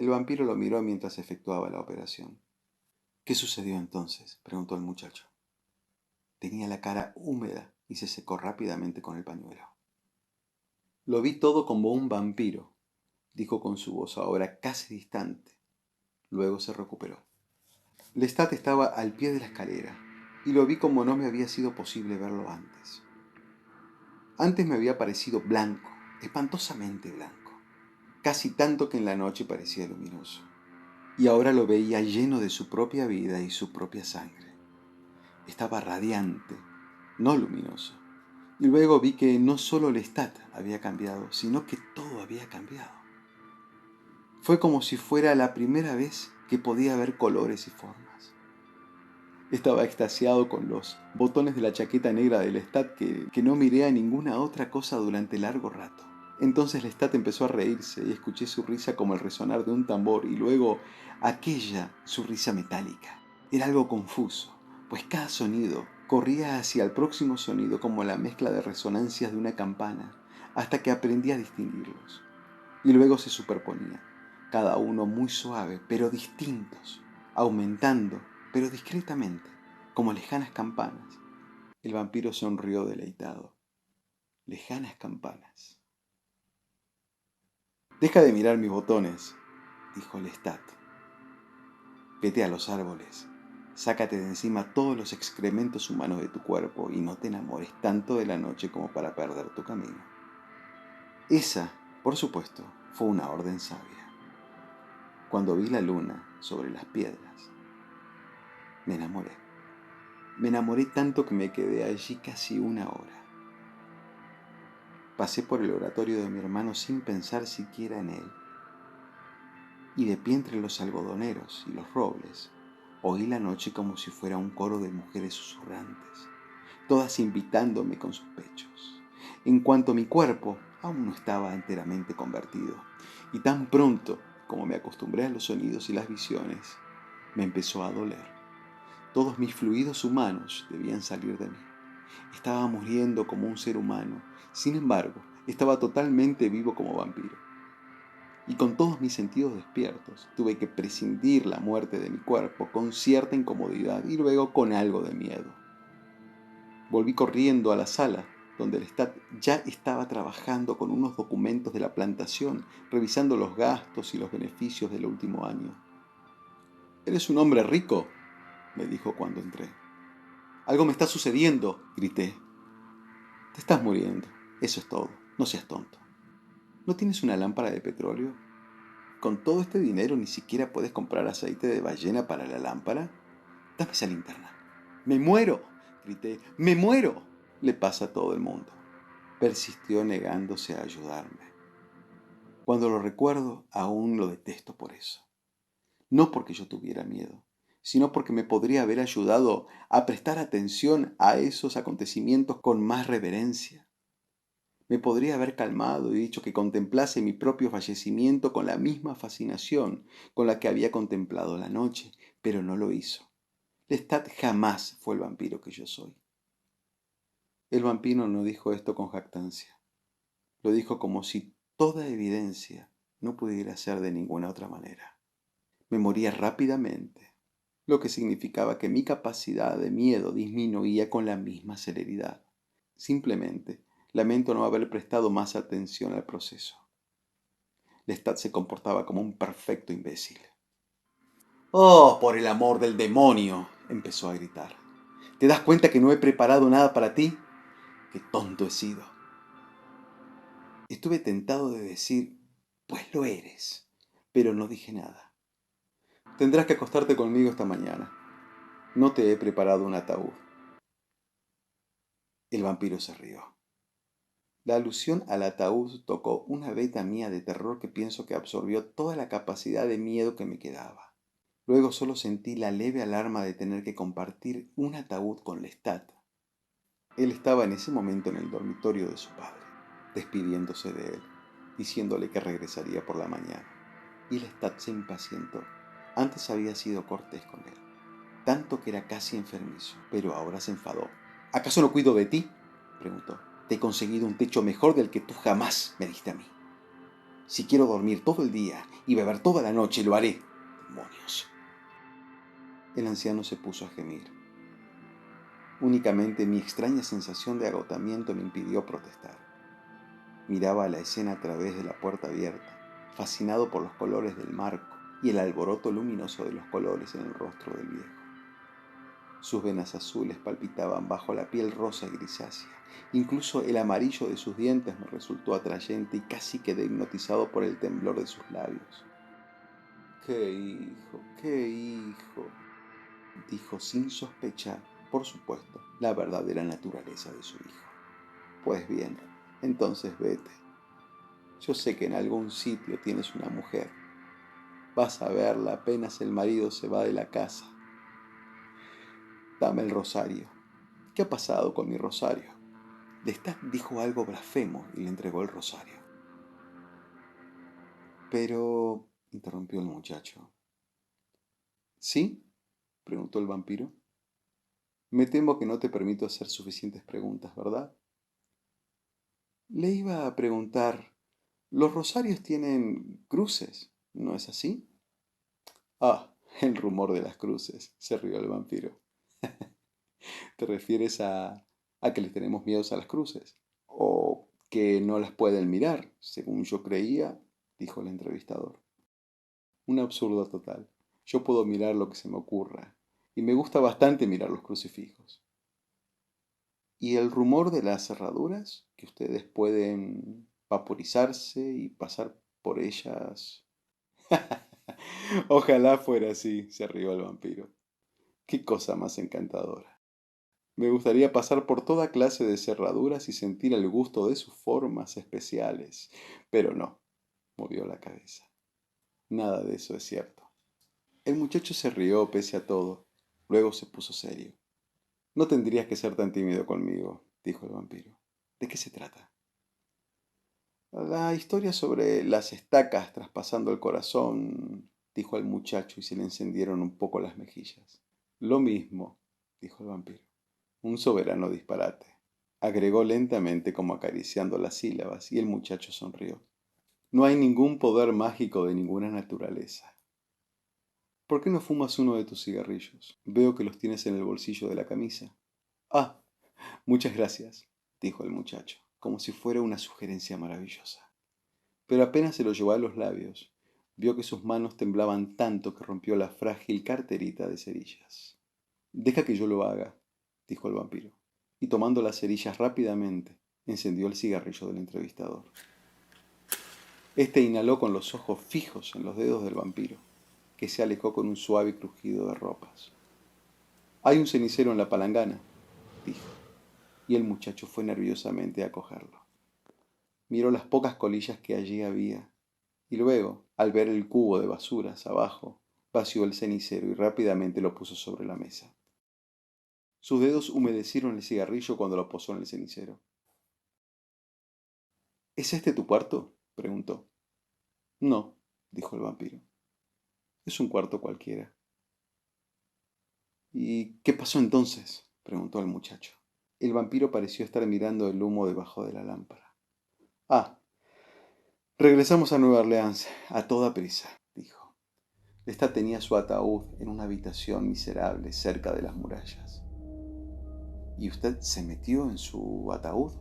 El vampiro lo miró mientras efectuaba la operación. ¿Qué sucedió entonces?, preguntó el muchacho. Tenía la cara húmeda y se secó rápidamente con el pañuelo. Lo vi todo como un vampiro, dijo con su voz ahora casi distante. Luego se recuperó. Lestat estaba al pie de la escalera y lo vi como no me había sido posible verlo antes. Antes me había parecido blanco, espantosamente blanco, casi tanto que en la noche parecía luminoso. Y ahora lo veía lleno de su propia vida y su propia sangre. Estaba radiante, no luminoso. Y luego vi que no solo Lestat había cambiado, sino que todo había cambiado. Fue como si fuera la primera vez que podía ver colores y formas. Estaba extasiado con los botones de la chaqueta negra de Lestat que no miré a ninguna otra cosa durante largo rato. Entonces Lestat empezó a reírse y escuché su risa como el resonar de un tambor y luego aquella, su risa metálica. Era algo confuso, pues cada sonido corría hacia el próximo sonido como la mezcla de resonancias de una campana, hasta que aprendí a distinguirlos. Y luego se superponían, cada uno muy suave, pero distintos, aumentando, pero discretamente, como lejanas campanas. El vampiro sonrió deleitado. Lejanas campanas. Deja de mirar mis botones, dijo Lestat. Vete a los árboles. Sácate de encima todos los excrementos humanos de tu cuerpo y no te enamores tanto de la noche como para perder tu camino. Esa, por supuesto, fue una orden sabia. Cuando vi la luna sobre las piedras, me enamoré. Me enamoré tanto que me quedé allí casi una hora. Pasé por el oratorio de mi hermano sin pensar siquiera en él. Y de pie entre los algodoneros y los robles, oí la noche como si fuera un coro de mujeres susurrantes, todas invitándome con sus pechos, en cuanto mi cuerpo aún no estaba enteramente convertido. Y tan pronto como me acostumbré a los sonidos y las visiones, me empezó a doler. Todos mis fluidos humanos debían salir de mí. Estaba muriendo como un ser humano, sin embargo, estaba totalmente vivo como vampiro. Y con todos mis sentidos despiertos, tuve que prescindir la muerte de mi cuerpo con cierta incomodidad y luego con algo de miedo. Volví corriendo a la sala, donde Lestat ya estaba trabajando con unos documentos de la plantación, revisando los gastos y los beneficios del último año. «¿Eres un hombre rico?», me dijo cuando entré. «Algo me está sucediendo», grité. «Te estás muriendo, eso es todo, no seas tonto. ¿No tienes una lámpara de petróleo? ¿Con todo este dinero ni siquiera puedes comprar aceite de ballena para la lámpara? Dame esa linterna». «¡Me muero!», grité. «¡Me muero!». «Le pasa a todo el mundo», persistió negándose a ayudarme. Cuando lo recuerdo, aún lo detesto por eso. No porque yo tuviera miedo, sino porque me podría haber ayudado a prestar atención a esos acontecimientos con más reverencia. Me podría haber calmado y dicho que contemplase mi propio fallecimiento con la misma fascinación con la que había contemplado la noche, pero no lo hizo. Lestat jamás fue el vampiro que yo soy. El vampiro no dijo esto con jactancia. Lo dijo como si toda evidencia no pudiera ser de ninguna otra manera. Me moría rápidamente, lo que significaba que mi capacidad de miedo disminuía con la misma celeridad. Simplemente lamento no haber prestado más atención al proceso. Lestat se comportaba como un perfecto imbécil. «Oh, por el amor del demonio», empezó a gritar. «¿Te das cuenta que no he preparado nada para ti? ¡Qué tonto he sido!». Estuve tentado de decir, «Pues lo eres», pero no dije nada. «Tendrás que acostarte conmigo esta mañana. No te he preparado un ataúd». El vampiro se rió. La alusión al ataúd tocó una veta mía de terror que pienso que absorbió toda la capacidad de miedo que me quedaba. Luego solo sentí la leve alarma de tener que compartir un ataúd con Lestat. Él estaba en ese momento en el dormitorio de su padre, despidiéndose de él, diciéndole que regresaría por la mañana. Y Lestat se impacientó. Antes había sido cortés con él, tanto que era casi enfermizo, pero ahora se enfadó. «¿Acaso no cuido de ti?», preguntó. «Te he conseguido un techo mejor del que tú jamás me diste a mí». Si quiero dormir todo el día y beber toda la noche, lo haré. ¡Demonios! El anciano se puso a gemir. Únicamente mi extraña sensación de agotamiento me impidió protestar. Miraba la escena a través de la puerta abierta, fascinado por los colores del marco y el alboroto luminoso de los colores en el rostro del viejo. Sus venas azules palpitaban bajo la piel rosa y grisácea. Incluso el amarillo de sus dientes me resultó atrayente y casi quedé hipnotizado por el temblor de sus labios. ¡Qué hijo! Dijo sin sospechar, por supuesto, la verdadera naturaleza de su hijo. Pues bien, entonces vete. Yo sé que en algún sitio tienes una mujer. Vas a verla apenas el marido se va de la casa. Dame el rosario. ¿Qué ha pasado con mi rosario? Lestat dijo algo blasfemo y le entregó el rosario. Pero, interrumpió el muchacho. ¿Sí? Preguntó el vampiro. Me temo que no te permito hacer suficientes preguntas, ¿verdad? Le iba a preguntar, los rosarios tienen cruces, ¿no es así? Ah, el rumor de las cruces, se rió el vampiro. ¿Te refieres a que les tenemos miedos a las cruces? O que no las pueden mirar, según yo creía, dijo el entrevistador. Un absurdo total. Yo puedo mirar lo que se me ocurra, y me gusta bastante mirar los crucifijos. ¿Y el rumor de las cerraduras? Que ustedes pueden vaporizarse y pasar por ellas. Ojalá fuera así, se rió el vampiro. Qué cosa más encantadora. Me gustaría pasar por toda clase de cerraduras y sentir el gusto de sus formas especiales. Pero no, movió la cabeza. Nada de eso es cierto. El muchacho se rió pese a todo. Luego se puso serio. No tendrías que ser tan tímido conmigo, dijo el vampiro. ¿De qué se trata? La historia sobre las estacas traspasando el corazón, dijo el muchacho y se le encendieron un poco las mejillas. Lo mismo, dijo el vampiro. Un soberano disparate. Agregó lentamente como acariciando las sílabas y el muchacho sonrió. No hay ningún poder mágico de ninguna naturaleza. ¿Por qué no fumas uno de tus cigarrillos? Veo que los tienes en el bolsillo de la camisa. Ah, muchas gracias, dijo el muchacho, como si fuera una sugerencia maravillosa. Pero apenas se lo llevó a los labios, vio que sus manos temblaban tanto que rompió la frágil carterita de cerillas. Deja que yo lo haga, dijo el vampiro, y tomando las cerillas rápidamente, encendió el cigarrillo del entrevistador. Este inhaló con los ojos fijos en los dedos del vampiro, que se alejó con un suave crujido de ropas. Hay un cenicero en la palangana, dijo, y el muchacho fue nerviosamente a cogerlo. Miró las pocas colillas que allí había, y luego, al ver el cubo de basuras abajo, vació el cenicero y rápidamente lo puso sobre la mesa. Sus dedos humedecieron el cigarrillo cuando lo posó en el cenicero. ¿Es este tu cuarto? Preguntó. No, dijo el vampiro. Es un cuarto cualquiera. ¿Y qué pasó entonces? Preguntó el muchacho. El vampiro pareció estar mirando el humo debajo de la lámpara. Ah, regresamos a Nueva Orleans a toda prisa, dijo. Esta tenía su ataúd en una habitación miserable cerca de las murallas. ¿Y usted se metió en su ataúd?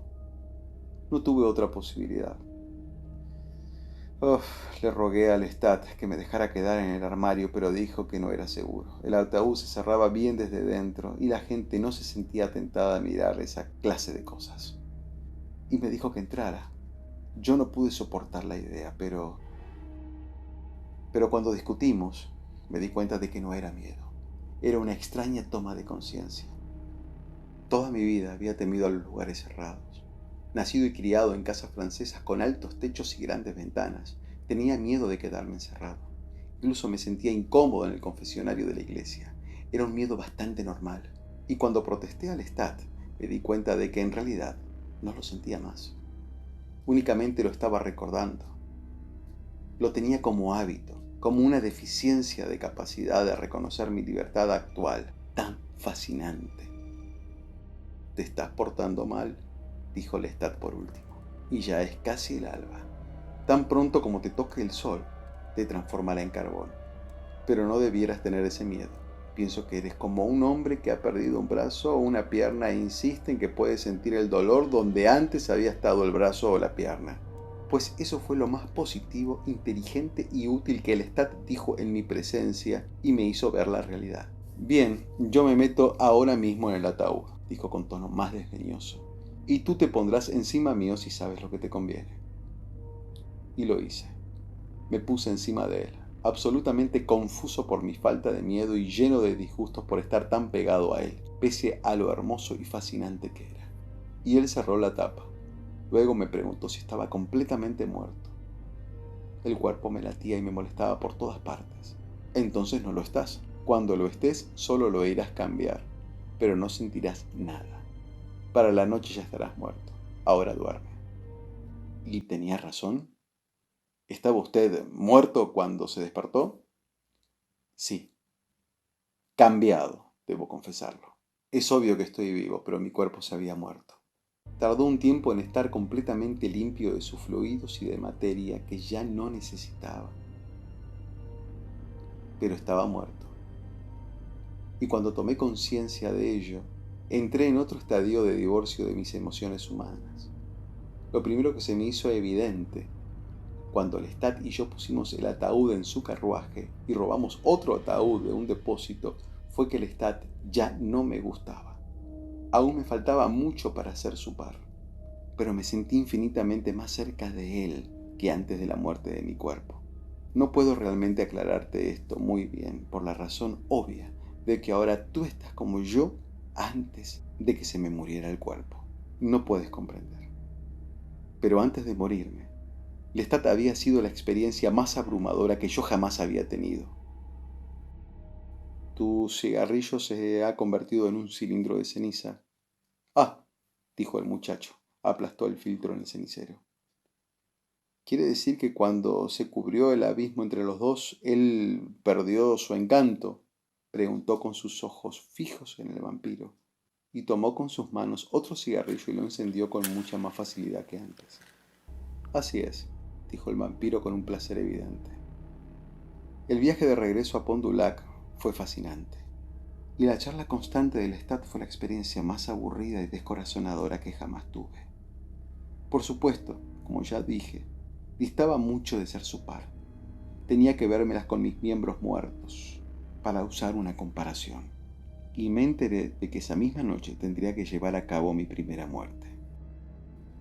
No tuve otra posibilidad. Le rogué a Lestat que me dejara quedar en el armario, pero dijo que no era seguro. El ataúd se cerraba bien desde dentro y la gente no se sentía tentada a mirar esa clase de cosas. Y me dijo que entrara. Yo no pude soportar la idea, pero cuando discutimos, me di cuenta de que no era miedo. Era una extraña toma de conciencia. Toda mi vida había temido a los lugares cerrados. Nacido y criado en casas francesas con altos techos y grandes ventanas, tenía miedo de quedarme encerrado. Incluso me sentía incómodo en el confesionario de la iglesia. Era un miedo bastante normal. Y cuando protesté al Lestat, me di cuenta de que en realidad no lo sentía más. Únicamente lo estaba recordando. Lo tenía como hábito, como una deficiencia de capacidad de reconocer mi libertad actual, tan fascinante. Te estás portando mal, dijo Lestat por último, y ya es casi el alba. Tan pronto como te toque el sol, te transformará en carbón. Pero no debieras tener ese miedo. Pienso que eres como un hombre que ha perdido un brazo o una pierna e insiste en que puede sentir el dolor donde antes había estado el brazo o la pierna. Pues eso fue lo más positivo, inteligente y útil que el Stat dijo en mi presencia y me hizo ver la realidad. Bien, yo me meto ahora mismo en el ataúd, dijo con tono más desdeñoso. Y tú te pondrás encima mío si sabes lo que te conviene. Y lo hice. Me puse encima de él, absolutamente confuso por mi falta de miedo y lleno de disgustos por estar tan pegado a él, pese a lo hermoso y fascinante que era. Y él cerró la tapa. Luego me preguntó si estaba completamente muerto. El cuerpo me latía y me molestaba por todas partes. Entonces no lo estás. Cuando lo estés, solo lo irás cambiar, pero no sentirás nada. Para la noche ya estarás muerto. Ahora duerme. ¿Y tenía razón? ¿Estaba usted muerto cuando se despertó? Sí, cambiado, debo confesarlo. Es obvio que estoy vivo, pero mi cuerpo se había muerto. Tardó un tiempo en estar completamente limpio de sus fluidos y de materia que ya no necesitaba. Pero estaba muerto. Y cuando tomé conciencia de ello, entré en otro estadio de divorcio de mis emociones humanas. Lo primero que se me hizo evidente, cuando Lestat y yo pusimos el ataúd en su carruaje y robamos otro ataúd de un depósito, fue que Lestat ya no me gustaba. Aún me faltaba mucho para ser su par, pero me sentí infinitamente más cerca de él que antes de la muerte de mi cuerpo. No puedo realmente aclararte esto muy bien por la razón obvia de que ahora tú estás como yo antes de que se me muriera el cuerpo. No puedes comprender. Pero antes de morirme, Lestat había sido la experiencia más abrumadora que yo jamás había tenido. Tu cigarrillo se ha convertido en un cilindro de ceniza. Ah, dijo el muchacho, aplastó el filtro en el cenicero. ¿Quiere decir que cuando se cubrió el abismo entre los dos, él perdió su encanto? Preguntó con sus ojos fijos en el vampiro, y tomó con sus manos otro cigarrillo y lo encendió con mucha más facilidad que antes. Así es, dijo el vampiro con un placer evidente. El viaje de regreso a Pont du Lac fue fascinante, y la charla constante del Lestat fue la experiencia más aburrida y descorazonadora que jamás tuve. Por supuesto, como ya dije, distaba mucho de ser su par. Tenía que vérmelas con mis miembros muertos, para usar una comparación. Y me enteré de que esa misma noche tendría que llevar a cabo mi primera muerte.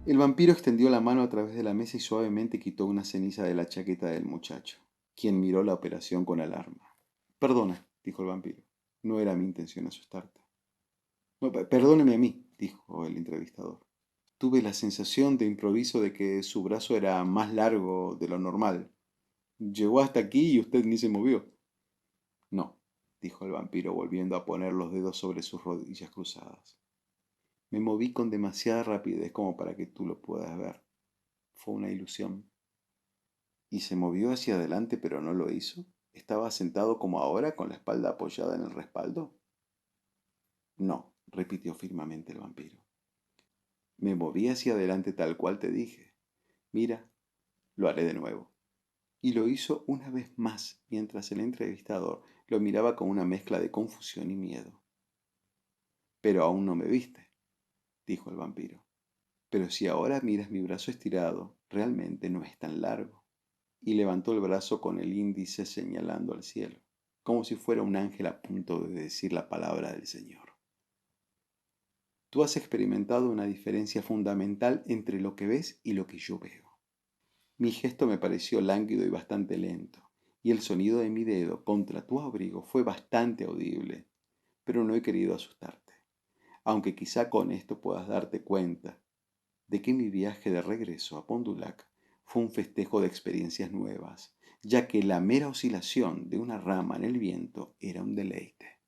El vampiro extendió la mano a través de la mesa y suavemente quitó una ceniza de la chaqueta del muchacho, quien miró la operación con alarma. Perdona, dijo el vampiro. No era mi intención asustarte. No, perdóneme a mí, dijo el entrevistador. Tuve la sensación de improviso de que su brazo era más largo de lo normal. Llegó hasta aquí y usted ni se movió. No, dijo el vampiro volviendo a poner los dedos sobre sus rodillas cruzadas. Me moví con demasiada rapidez como para que tú lo puedas ver. Fue una ilusión. ¿Y se movió hacia adelante pero no lo hizo? ¿Estaba sentado como ahora con la espalda apoyada en el respaldo? No, repitió firmemente el vampiro. Me moví hacia adelante tal cual te dije. Mira, lo haré de nuevo. Y lo hizo una vez más mientras el entrevistador lo miraba con una mezcla de confusión y miedo. Pero aún no me viste, dijo el vampiro. Pero si ahora miras mi brazo estirado, realmente no es tan largo. Y levantó el brazo con el índice señalando al cielo, como si fuera un ángel a punto de decir la palabra del Señor. Tú has experimentado una diferencia fundamental entre lo que ves y lo que yo veo. Mi gesto me pareció lánguido y bastante lento, y el sonido de mi dedo contra tu abrigo fue bastante audible, pero no he querido asustarte, aunque quizá con esto puedas darte cuenta de que mi viaje de regreso a Pont du Lac fue un festejo de experiencias nuevas, ya que la mera oscilación de una rama en el viento era un deleite.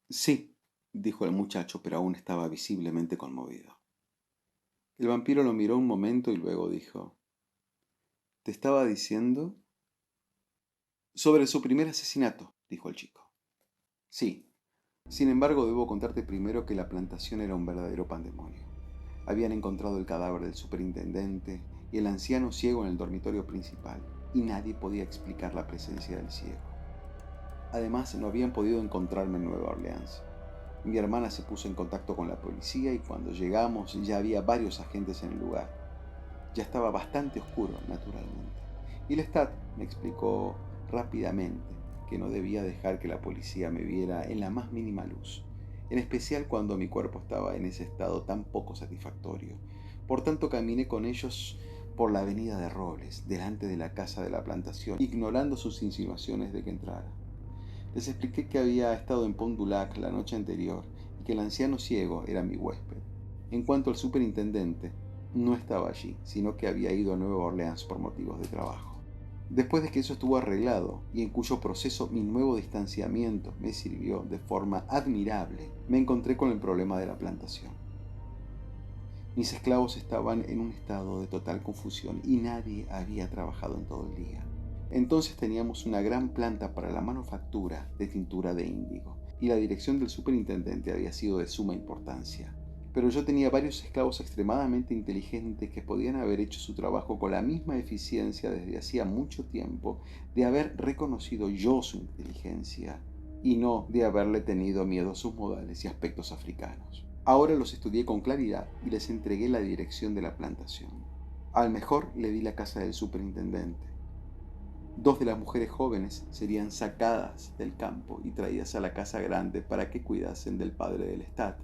Sí, dijo el muchacho, pero aún estaba visiblemente conmovido. El vampiro lo miró un momento y luego dijo: ¿Te estaba diciendo? Sobre su primer asesinato, dijo el chico. Sí. Sin embargo, debo contarte primero que la plantación era un verdadero pandemonio. Habían encontrado el cadáver del superintendente y el anciano ciego en el dormitorio principal, y nadie podía explicar la presencia del ciego. Además, no habían podido encontrarme en Nueva Orleans. Mi hermana se puso en contacto con la policía y cuando llegamos ya había varios agentes en el lugar. Ya estaba bastante oscuro, naturalmente. Y Lestat me explicó rápidamente que no debía dejar que la policía me viera en la más mínima luz, en especial cuando mi cuerpo estaba en ese estado tan poco satisfactorio. Por tanto, caminé con ellos por la avenida de Robles, delante de la casa de la plantación, ignorando sus insinuaciones de que entrara. Les expliqué que había estado en Pont du Lac la noche anterior y que el anciano ciego era mi huésped. En cuanto al superintendente, no estaba allí, sino que había ido a Nueva Orleans por motivos de trabajo. Después de que eso estuvo arreglado y en cuyo proceso mi nuevo distanciamiento me sirvió de forma admirable, me encontré con el problema de la plantación. Mis esclavos estaban en un estado de total confusión y nadie había trabajado en todo el día. Entonces teníamos una gran planta para la manufactura de tintura de índigo y la dirección del superintendente había sido de suma importancia. Pero yo tenía varios esclavos extremadamente inteligentes que podían haber hecho su trabajo con la misma eficiencia desde hacía mucho tiempo de haber reconocido yo su inteligencia y no de haberle tenido miedo a sus modales y aspectos africanos. Ahora los estudié con claridad y les entregué la dirección de la plantación. Al mejor le di la casa del superintendente. Dos de las mujeres jóvenes serían sacadas del campo y traídas a la casa grande para que cuidasen del padre del Lestat.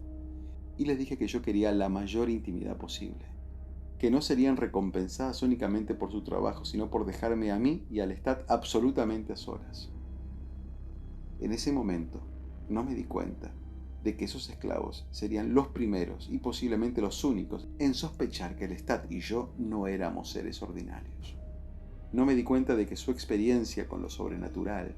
Y les dije que yo quería la mayor intimidad posible, que no serían recompensadas únicamente por su trabajo, sino por dejarme a mí y al Lestat absolutamente a solas. En ese momento no me di cuenta de que esos esclavos serían los primeros y posiblemente los únicos en sospechar que el Lestat y yo no éramos seres ordinarios. No me di cuenta de que su experiencia con lo sobrenatural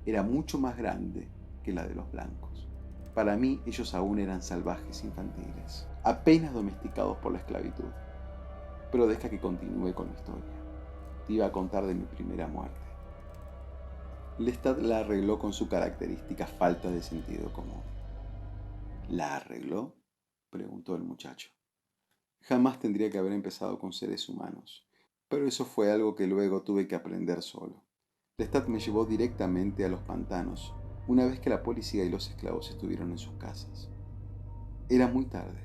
era mucho más grande que la de los blancos. Para mí ellos aún eran salvajes infantiles, apenas domesticados por la esclavitud. Pero deja que continúe con mi historia. Te iba a contar de mi primera muerte. Lestat la arregló con su característica falta de sentido común. ¿La arregló?, preguntó el muchacho. Jamás tendría que haber empezado con seres humanos, pero eso fue algo que luego tuve que aprender solo. Lestat me llevó directamente a los pantanos, una vez que la policía y los esclavos estuvieron en sus casas. Era muy tarde,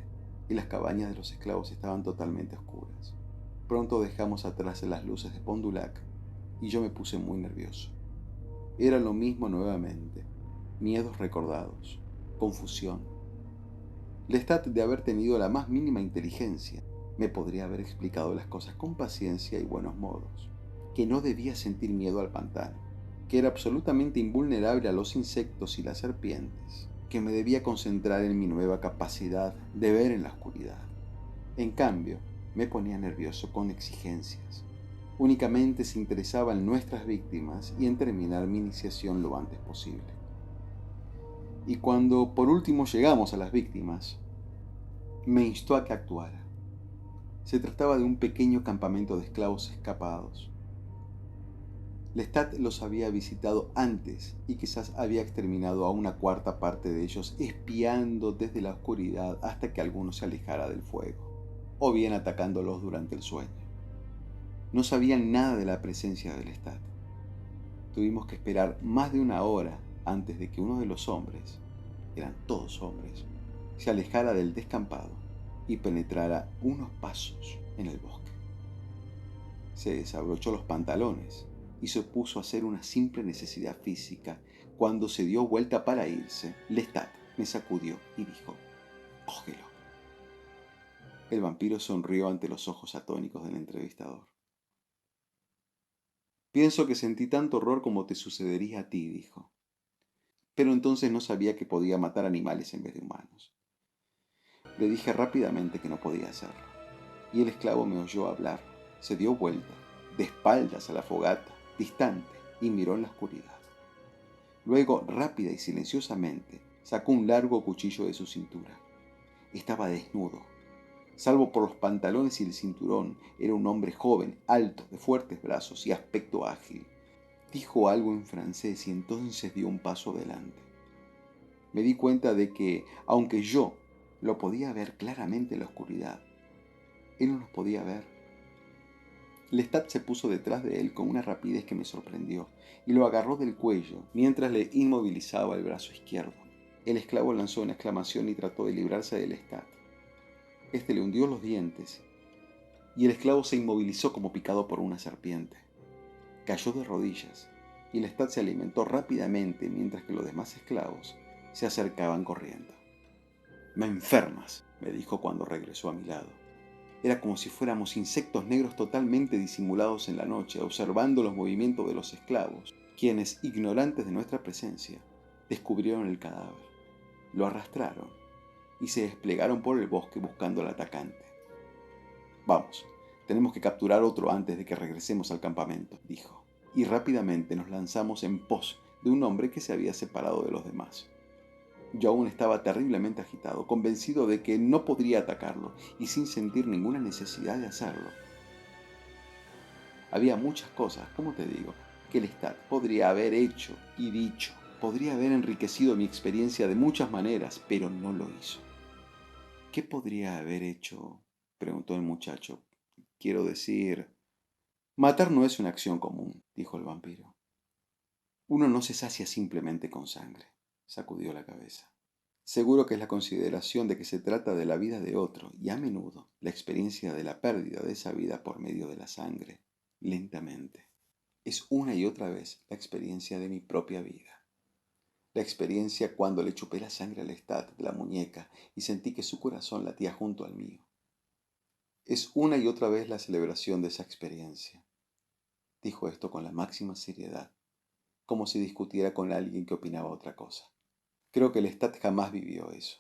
y las cabañas de los esclavos estaban totalmente oscuras. Pronto dejamos atrás las luces de Pont du Lac, y yo me puse muy nervioso. Era lo mismo nuevamente, miedos recordados, confusión. Lestat, de haber tenido la más mínima inteligencia, me podría haber explicado las cosas con paciencia y buenos modos, que no debía sentir miedo al pantano, que era absolutamente invulnerable a los insectos y las serpientes, que me debía concentrar en mi nueva capacidad de ver en la oscuridad. En cambio, me ponía nervioso con exigencias. Únicamente se interesaba en nuestras víctimas y en terminar mi iniciación lo antes posible. Y cuando por último llegamos a las víctimas, me instó a que actuara. Se trataba de un pequeño campamento de esclavos escapados. Lestat los había visitado antes y quizás había exterminado a una cuarta parte de ellos espiando desde la oscuridad hasta que alguno se alejara del fuego, o bien atacándolos durante el sueño. No sabían nada de la presencia de Lestat. Tuvimos que esperar más de una hora antes de que uno de los hombres, eran todos hombres, se alejara del descampado y penetrara unos pasos en el bosque. Se desabrochó los pantalones y se puso a hacer una simple necesidad física. Cuando se dio vuelta para irse, Lestat me sacudió y dijo: «Cógelo». El vampiro sonrió ante los ojos atónicos del entrevistador. «Pienso que sentí tanto horror como te sucedería a ti», dijo. Pero entonces no sabía que podía matar animales en vez de humanos. Le dije rápidamente que no podía hacerlo, y el esclavo me oyó hablar. Se dio vuelta, de espaldas a la fogata, distante, y miró en la oscuridad. Luego, rápida y silenciosamente, sacó un largo cuchillo de su cintura. Estaba desnudo. Salvo por los pantalones y el cinturón, era un hombre joven, alto, de fuertes brazos y aspecto ágil. Dijo algo en francés y entonces dio un paso adelante. Me di cuenta de que, aunque yo lo podía ver claramente en la oscuridad, él no nos podía ver. Lestat se puso detrás de él con una rapidez que me sorprendió y lo agarró del cuello mientras le inmovilizaba el brazo izquierdo. El esclavo lanzó una exclamación y trató de librarse de Lestat. Este le hundió los dientes y el esclavo se inmovilizó como picado por una serpiente. Cayó de rodillas y Lestat se alimentó rápidamente mientras que los demás esclavos se acercaban corriendo. «Me enfermas», me dijo cuando regresó a mi lado. Era como si fuéramos insectos negros totalmente disimulados en la noche, observando los movimientos de los esclavos, quienes, ignorantes de nuestra presencia, descubrieron el cadáver, lo arrastraron y se desplegaron por el bosque buscando al atacante. «Vamos, tenemos que capturar otro antes de que regresemos al campamento», dijo, y rápidamente nos lanzamos en pos de un hombre que se había separado de los demás. Yo aún estaba terriblemente agitado, convencido de que no podría atacarlo y sin sentir ninguna necesidad de hacerlo. Había muchas cosas, como te digo, que Lestat podría haber hecho y dicho. Podría haber enriquecido mi experiencia de muchas maneras, pero no lo hizo. «¿Qué podría haber hecho?», preguntó el muchacho. «Quiero decir, matar no es una acción común», dijo el vampiro. «Uno no se sacia simplemente con sangre», sacudió la cabeza. «Seguro que es la consideración de que se trata de la vida de otro y a menudo la experiencia de la pérdida de esa vida por medio de la sangre, lentamente. Es una y otra vez la experiencia de mi propia vida. La experiencia cuando le chupé la sangre a Lestat de la muñeca y sentí que su corazón latía junto al mío. Es una y otra vez la celebración de esa experiencia». Dijo esto con la máxima seriedad, como si discutiera con alguien que opinaba otra cosa. Creo que Lestat jamás vivió eso,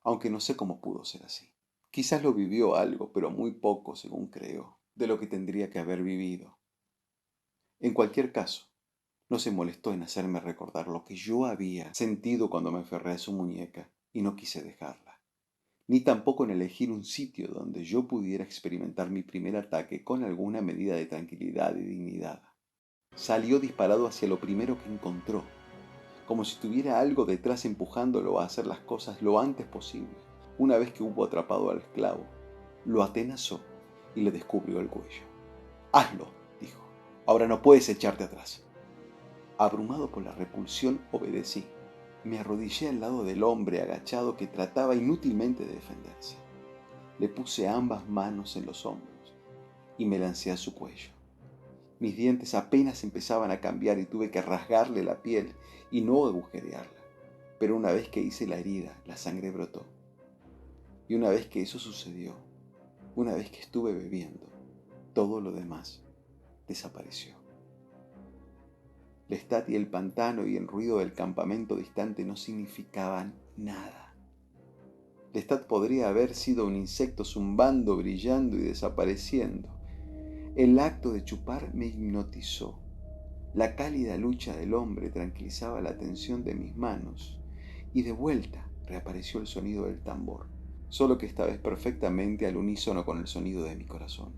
aunque no sé cómo pudo ser así. Quizás lo vivió algo, pero muy poco, según creo, de lo que tendría que haber vivido. En cualquier caso, no se molestó en hacerme recordar lo que yo había sentido cuando me aferré a su muñeca y no quise dejarla, ni tampoco en elegir un sitio donde yo pudiera experimentar mi primer ataque con alguna medida de tranquilidad y dignidad. Salió disparado hacia lo primero que encontró, como si tuviera algo detrás empujándolo a hacer las cosas lo antes posible. Una vez que hubo atrapado al esclavo, lo atenazó y le descubrió el cuello. «Hazlo», dijo. «Ahora no puedes echarte atrás». Abrumado por la repulsión, obedecí. Me arrodillé al lado del hombre agachado que trataba inútilmente de defenderse. Le puse ambas manos en los hombros y me lancé a su cuello. Mis dientes apenas empezaban a cambiar y tuve que rasgarle la piel y no agujerearla. Pero una vez que hice la herida, la sangre brotó. Y una vez que eso sucedió, una vez que estuve bebiendo, todo lo demás desapareció. Lestat y el pantano y el ruido del campamento distante no significaban nada. Lestat podría haber sido un insecto zumbando, brillando y desapareciendo. El acto de chupar me hipnotizó. La cálida lucha del hombre tranquilizaba la tensión de mis manos y de vuelta reapareció el sonido del tambor, solo que esta vez perfectamente al unísono con el sonido de mi corazón.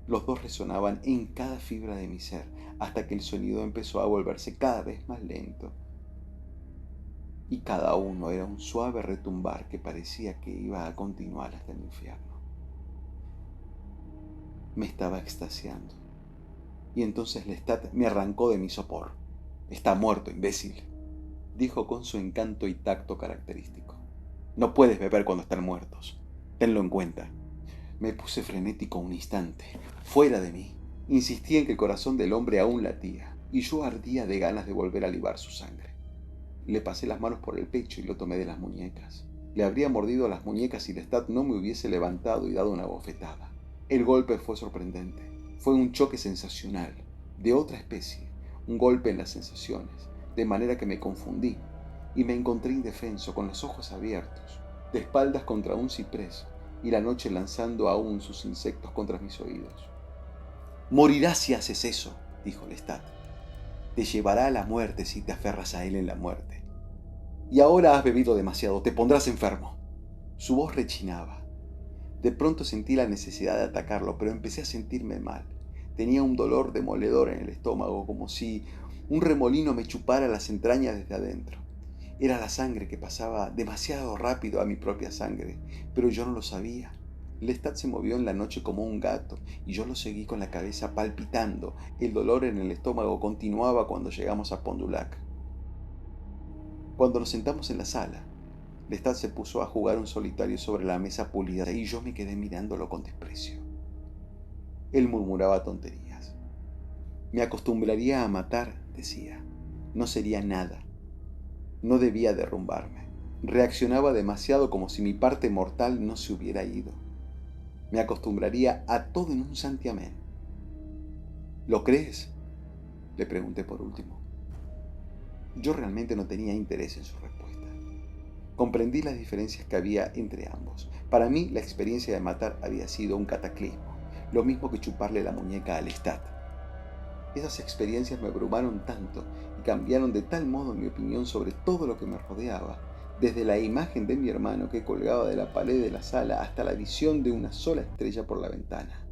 Los dos resonaban en cada fibra de mi ser hasta que el sonido empezó a volverse cada vez más lento y cada uno era un suave retumbar que parecía que iba a continuar hasta el infierno. Me estaba extasiando. Y entonces Lestat me arrancó de mi sopor. «Está muerto, imbécil», dijo con su encanto y tacto característico. «No puedes beber cuando están muertos. Tenlo en cuenta». Me puse frenético un instante, fuera de mí. Insistí en que el corazón del hombre aún latía, y yo ardía de ganas de volver a libar su sangre. Le pasé las manos por el pecho y lo tomé de las muñecas. Le habría mordido las muñecas si Lestat no me hubiese levantado y dado una bofetada. El golpe fue sorprendente. Fue un choque sensacional, de otra especie, un golpe en las sensaciones, de manera que me confundí y me encontré indefenso, con los ojos abiertos, de espaldas contra un ciprés y la noche lanzando aún sus insectos contra mis oídos. «Morirás si haces eso», dijo Lestat. «Te llevará a la muerte si te aferras a él en la muerte. Y ahora has bebido demasiado, te pondrás enfermo». Su voz rechinaba. De pronto sentí la necesidad de atacarlo, pero empecé a sentirme mal. Tenía un dolor demoledor en el estómago, como si un remolino me chupara las entrañas desde adentro. Era la sangre que pasaba demasiado rápido a mi propia sangre, pero yo no lo sabía. Lestat se movió en la noche como un gato y yo lo seguí con la cabeza palpitando. El dolor en el estómago continuaba cuando llegamos a Pont du Lac. Cuando nos sentamos en la sala, Lestat se puso a jugar un solitario sobre la mesa pulida y yo me quedé mirándolo con desprecio. Él murmuraba tonterías. Me acostumbraría a matar, decía. No sería nada. No debía derrumbarme. Reaccionaba demasiado como si mi parte mortal no se hubiera ido. Me acostumbraría a todo en un santiamén. ¿Lo crees?, le pregunté por último. Yo realmente no tenía interés en su respuesta. Comprendí las diferencias que había entre ambos. Para mí, la experiencia de matar había sido un cataclismo, lo mismo que chuparle la muñeca a Lestat. Esas experiencias me abrumaron tanto y cambiaron de tal modo mi opinión sobre todo lo que me rodeaba, desde la imagen de mi hermano que colgaba de la pared de la sala hasta la visión de una sola estrella por la ventana,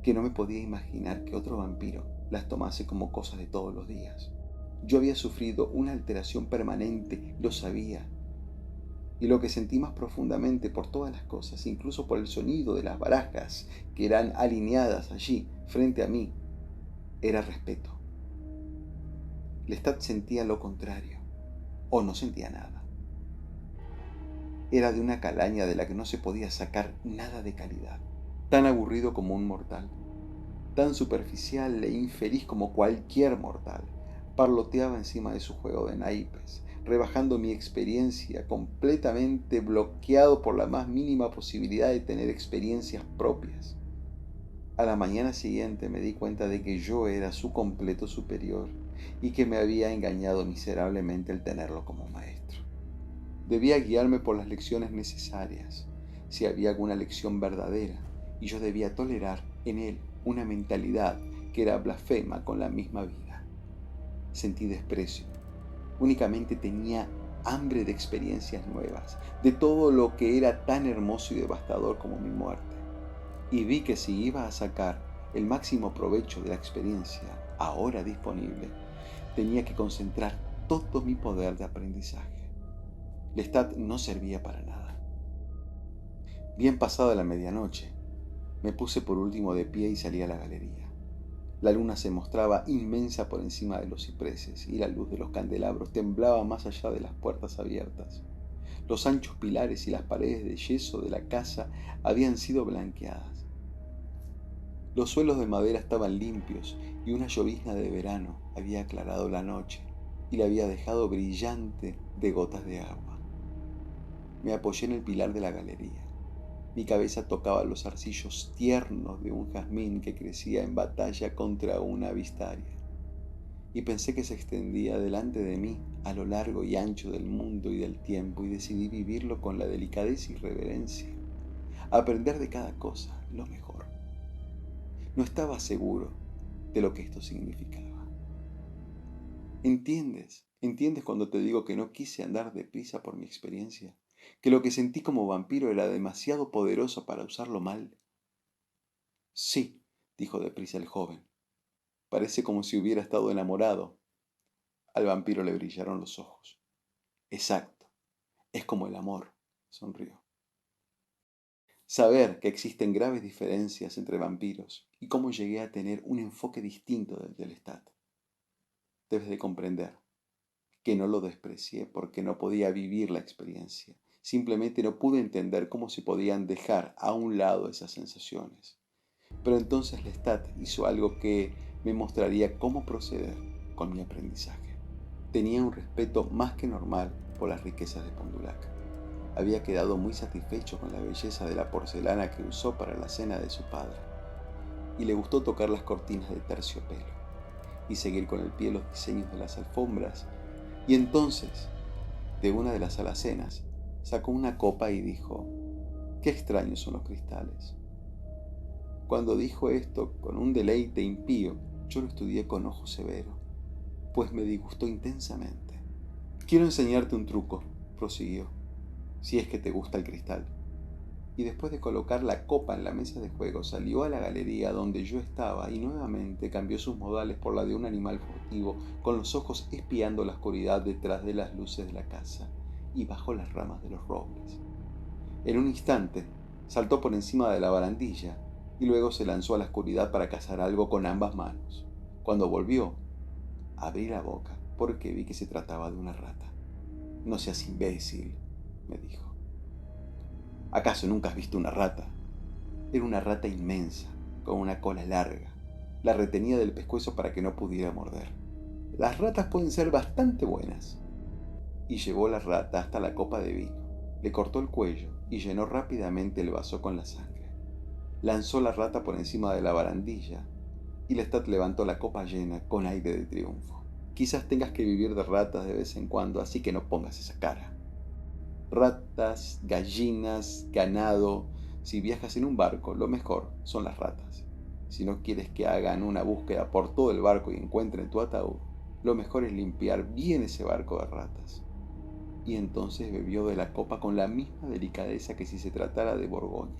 que no me podía imaginar que otro vampiro las tomase como cosas de todos los días. Yo había sufrido una alteración permanente, lo sabía, y lo que sentí más profundamente por todas las cosas, incluso por el sonido de las barajas que eran alineadas allí, frente a mí, era respeto. Lestat sentía lo contrario, o no sentía nada. Era de una calaña de la que no se podía sacar nada de calidad, tan aburrido como un mortal, tan superficial e infeliz como cualquier mortal. Parloteaba encima de su juego de naipes, rebajando mi experiencia, completamente bloqueado por la más mínima posibilidad de tener experiencias propias. A la mañana siguiente me di cuenta de que yo era su completo superior y que me había engañado miserablemente el tenerlo como maestro. Debía guiarme por las lecciones necesarias, si había alguna lección verdadera, y yo debía tolerar en él una mentalidad que era blasfema con la misma vida. Sentí desprecio. Únicamente tenía hambre de experiencias nuevas, de todo lo que era tan hermoso y devastador como mi muerte. Y vi que si iba a sacar el máximo provecho de la experiencia ahora disponible, tenía que concentrar todo mi poder de aprendizaje. Lestat no servía para nada. Bien pasada la medianoche, me puse por último de pie y salí a la galería. La luna se mostraba inmensa por encima de los cipreses y la luz de los candelabros temblaba más allá de las puertas abiertas. Los anchos pilares y las paredes de yeso de la casa habían sido blanqueadas. Los suelos de madera estaban limpios y una llovizna de verano había aclarado la noche y la había dejado brillante de gotas de agua. Me apoyé en el pilar de la galería. Mi cabeza tocaba los zarcillos tiernos de un jazmín que crecía en batalla contra una avistaria, y pensé que se extendía delante de mí a lo largo y ancho del mundo y del tiempo, y decidí vivirlo con la delicadeza y reverencia, aprender de cada cosa lo mejor. No estaba seguro de lo que esto significaba. ¿Entiendes cuando te digo que no quise andar deprisa por mi experiencia? Que lo que sentí como vampiro era demasiado poderoso para usarlo mal. Sí, dijo deprisa el joven. Parece como si hubiera estado enamorado. Al vampiro le brillaron los ojos. Exacto, es como el amor, sonrió. Saber que existen graves diferencias entre vampiros y cómo llegué a tener un enfoque distinto del de Lestat. Debes de comprender que no lo desprecié porque no podía vivir la experiencia. Simplemente no pude entender cómo se podían dejar a un lado esas sensaciones. Pero entonces Lestat hizo algo que me mostraría cómo proceder con mi aprendizaje. Tenía un respeto más que normal por las riquezas de Pont du Lac. Había quedado muy satisfecho con la belleza de la porcelana que usó para la cena de su padre, y le gustó tocar las cortinas de terciopelo y seguir con el pie los diseños de las alfombras. Y entonces, de una de las alacenas, sacó una copa y dijo: «Qué extraños son los cristales». Cuando dijo esto con un deleite impío, yo lo estudié con ojo severo, pues me disgustó intensamente. «Quiero enseñarte un truco», prosiguió, «si es que te gusta el cristal». Y después de colocar la copa en la mesa de juego, salió a la galería donde yo estaba y nuevamente cambió sus modales por la de un animal furtivo, con los ojos espiando la oscuridad detrás de las luces de la casa y bajo las ramas de los robles. En un instante Saltó por encima de la barandilla y luego se lanzó a la oscuridad para cazar algo con ambas manos. Cuando volvió, abrí la boca porque vi que se trataba de una rata. No seas imbécil, me dijo. ¿Acaso nunca has visto una rata? Era una rata inmensa, con una cola larga. La retenía del pescuezo para que no pudiera morder. Las ratas pueden ser bastante buenas. Y llevó la rata hasta la copa de vino. Le cortó el cuello y llenó rápidamente el vaso con la sangre. Lanzó la rata por encima de la barandilla y Lestat levantó la copa llena con aire de triunfo. Quizás tengas que vivir de ratas de vez en cuando, así que no pongas esa cara. Ratas, gallinas, ganado. Si viajas en un barco, lo mejor son las ratas. Si no quieres que hagan una búsqueda por todo el barco y encuentren tu ataúd, lo mejor es limpiar bien ese barco de ratas. Y entonces bebió de la copa con la misma delicadeza que si se tratara de Borgoña.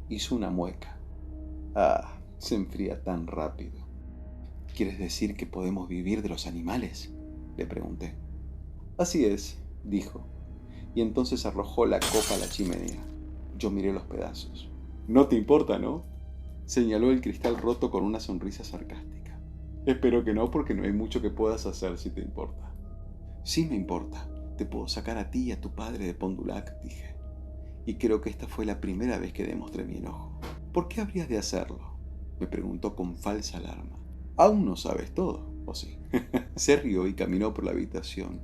Hizo una mueca. Ah, se enfría tan rápido. ¿Quieres decir que podemos vivir de los animales?, le pregunté. Así es, dijo, y entonces arrojó la copa a la chimenea. Yo miré los pedazos. No te importa, ¿no? Señaló el cristal roto con una sonrisa sarcástica. Espero que no, porque no hay mucho que puedas hacer si te importa. Sí me importa. Te puedo sacar a ti y a tu padre de Pont du Lac, dije. Y creo que esta fue la primera vez que demostré mi enojo. ¿Por qué habrías de hacerlo?, me preguntó con falsa alarma. Aún no sabes todo, ¿o sí? Se rió y caminó por la habitación.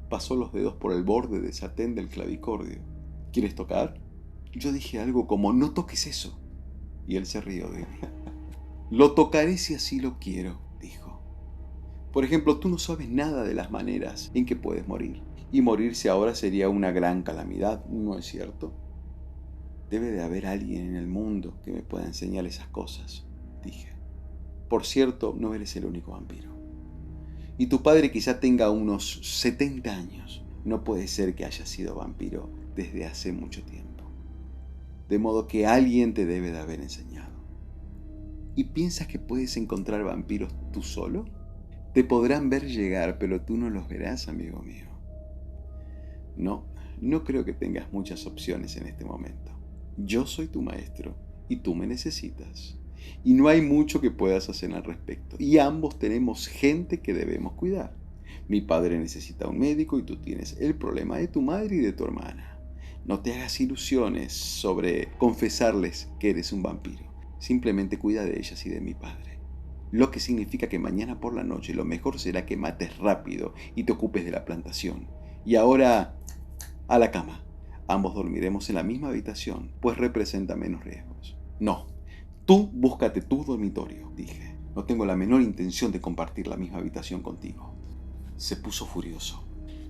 Pasó los dedos por el borde de satén del clavicordio. ¿Quieres tocar? Yo dije algo como, no toques eso. Y él se rió de mí. Lo tocaré si así lo quiero, dijo. Por ejemplo, tú no sabes nada de las maneras en que puedes morir. Y morirse ahora sería una gran calamidad, ¿no es cierto? Debe de haber alguien en el mundo que me pueda enseñar esas cosas, dije. Por cierto, no eres el único vampiro. Y tu padre quizá tenga unos 70 años. No puede ser que haya sido vampiro desde hace mucho tiempo. De modo que alguien te debe de haber enseñado. ¿Y piensas que puedes encontrar vampiros tú solo? Te podrán ver llegar, pero tú no los verás, amigo mío. No, no creo que tengas muchas opciones en este momento. Yo soy tu maestro y tú me necesitas. Y no hay mucho que puedas hacer al respecto. Y ambos tenemos gente que debemos cuidar. Mi padre necesita un médico y tú tienes el problema de tu madre y de tu hermana. No te hagas ilusiones sobre confesarles que eres un vampiro. Simplemente cuida de ellas y de mi padre. Lo que significa que mañana por la noche lo mejor será que mates rápido y te ocupes de la plantación. Y ahora, a la cama. Ambos dormiremos en la misma habitación, pues representa menos riesgos. No, tú búscate tu dormitorio, dije. No tengo la menor intención de compartir la misma habitación contigo. Se puso furioso.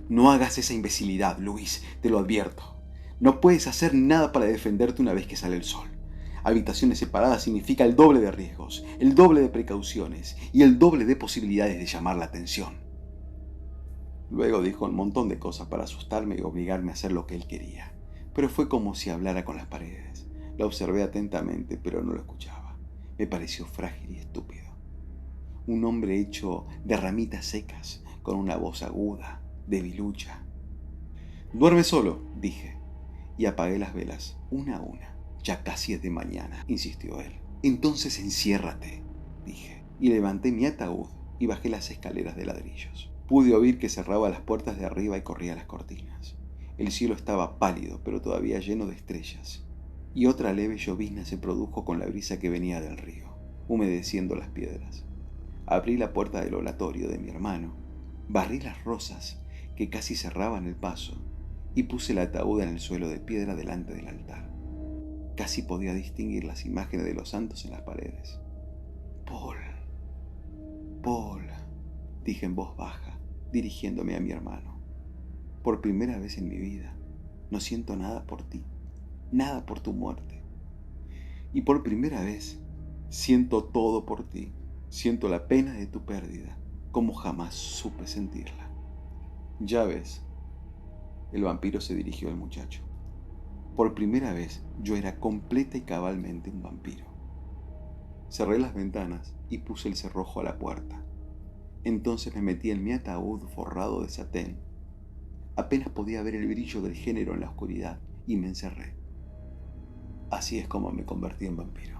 No hagas esa imbecilidad, Luis, te lo advierto. No puedes hacer nada para defenderte una vez que sale el sol. Habitaciones separadas significa el doble de riesgos, el doble de precauciones y el doble de posibilidades de llamar la atención. Luego dijo un montón de cosas para asustarme y obligarme a hacer lo que él quería. Pero fue como si hablara con las paredes. La observé atentamente, pero no lo escuchaba. Me pareció frágil y estúpido. Un hombre hecho de ramitas secas, con una voz aguda, debilucha. Duerme solo, dije, y apagué las velas, una a una. Ya casi es de mañana, insistió él. Entonces enciérrate, dije, y levanté mi ataúd y bajé las escaleras de ladrillos. Pude oír que cerraba las puertas de arriba y corría las cortinas. El cielo estaba pálido, pero todavía lleno de estrellas, y otra leve llovizna se produjo con la brisa que venía del río, humedeciendo las piedras. Abrí la puerta del oratorio de mi hermano, barrí las rosas que casi cerraban el paso y puse el ataúd en el suelo de piedra delante del altar. Casi podía distinguir las imágenes de los santos en las paredes. Paul, Paul, dije en voz baja, dirigiéndome a mi hermano. Por primera vez en mi vida, no siento nada por ti, nada por tu muerte. Y por primera vez, siento todo por ti. Siento la pena de tu pérdida, como jamás supe sentirla. Ya ves, el vampiro se dirigió al muchacho. Por primera vez, yo era completa y cabalmente un vampiro. Cerré las ventanas y puse el cerrojo a la puerta. Entonces me metí en mi ataúd forrado de satén. Apenas podía ver el brillo del género en la oscuridad y me encerré. Así es como me convertí en vampiro.